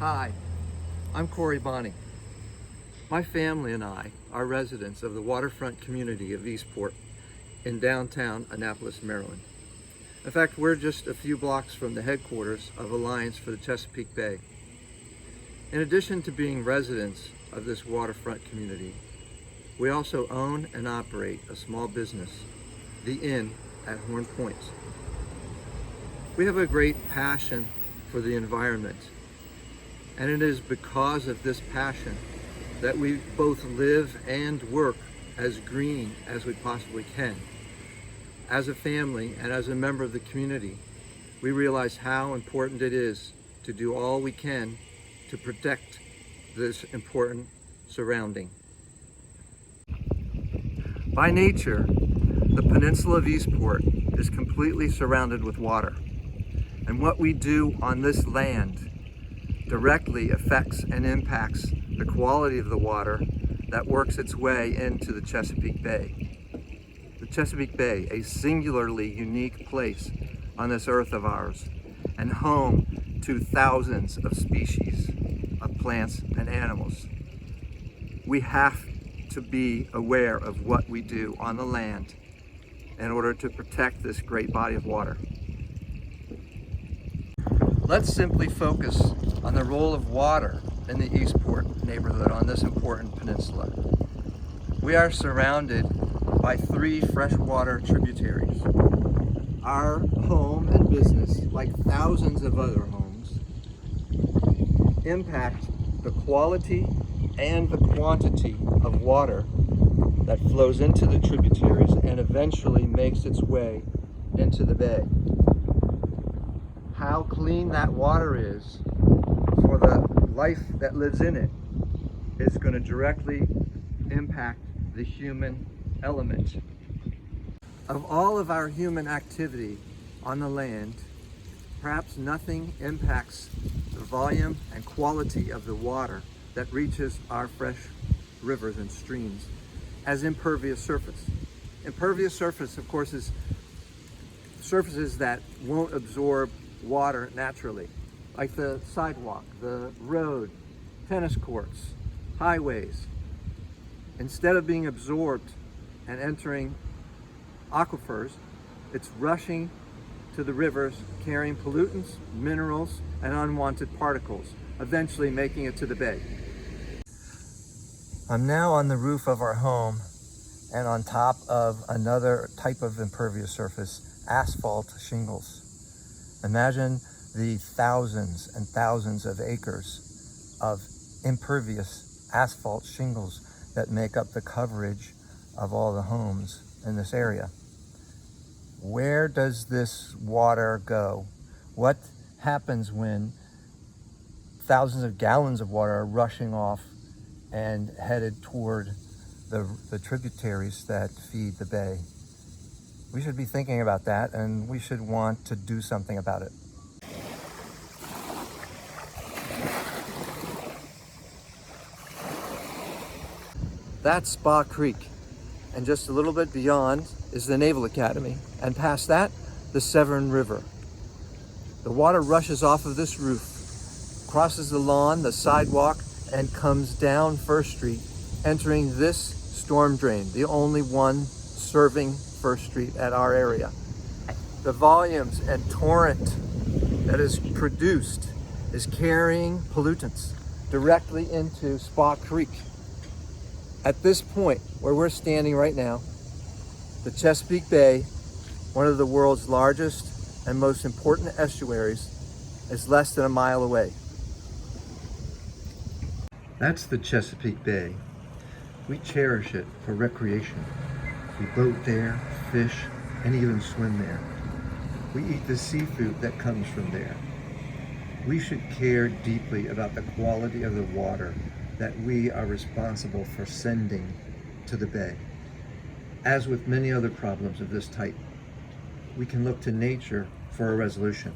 Hi, I'm Corey Bonney. My family and I are residents of the waterfront community of Eastport in downtown Annapolis, Maryland. In fact, we're just a few blocks from the headquarters of Alliance for the Chesapeake Bay. In addition to being residents of this waterfront community, we also own and operate a small business, the Inn at Horn Points. We have a great passion for the environment, and it is because of this passion that we both live and work as green as we possibly can. As a family and as a member of the community, we realize how important it is to do all we can to protect this important surrounding. By nature, the peninsula of Eastport is completely surrounded with water. And what we do on this land directly affects and impacts the quality of the water that works its way into the Chesapeake Bay. The Chesapeake Bay, a singularly unique place on this earth of ours, and home to thousands of species of plants and animals. We have to be aware of what we do on the land in order to protect this great body of water. Let's simply focus on the role of water in the Eastport neighborhood on this important peninsula. We are surrounded by 3 freshwater tributaries. Our home and business, like thousands of other homes, impact the quality and the quantity of water that flows into the tributaries and eventually makes its way into the bay. How clean that water is for the life that lives in it is going to directly impact the human element. Of all of our human activity on the land, perhaps nothing impacts the volume and quality of the water that reaches our fresh rivers and streams as impervious surface. Impervious surface, of course, is surfaces that won't absorb water naturally, like the sidewalk, the road, tennis courts, highways. Instead of being absorbed and entering aquifers, it's rushing to the rivers, carrying pollutants, minerals, and unwanted particles, eventually making it to the bay. I'm now on the roof of our home and on top of another type of impervious surface, asphalt shingles. Imagine the thousands and thousands of acres of impervious asphalt shingles that make up the coverage of all the homes in this area. Where does this water go? What happens when thousands of gallons of water are rushing off and headed toward the tributaries that feed the bay? We should be thinking about that, and we should want to do something about it. That's Spa Creek, and just a little bit beyond is the Naval Academy, and past that, the Severn River. The water rushes off of this roof, crosses the lawn, the sidewalk, and comes down First Street, entering this storm drain, the only one serving First Street at our area. The volumes and torrent that is produced is carrying pollutants directly into Spa Creek. At this point where we're standing right now, the Chesapeake Bay, one of the world's largest and most important estuaries, is less than a mile away. That's the Chesapeake Bay. We cherish it for recreation. We boat there, fish, and even swim there. We eat the seafood that comes from there. We should care deeply about the quality of the water that we are responsible for sending to the bay. As with many other problems of this type, we can look to nature for a resolution.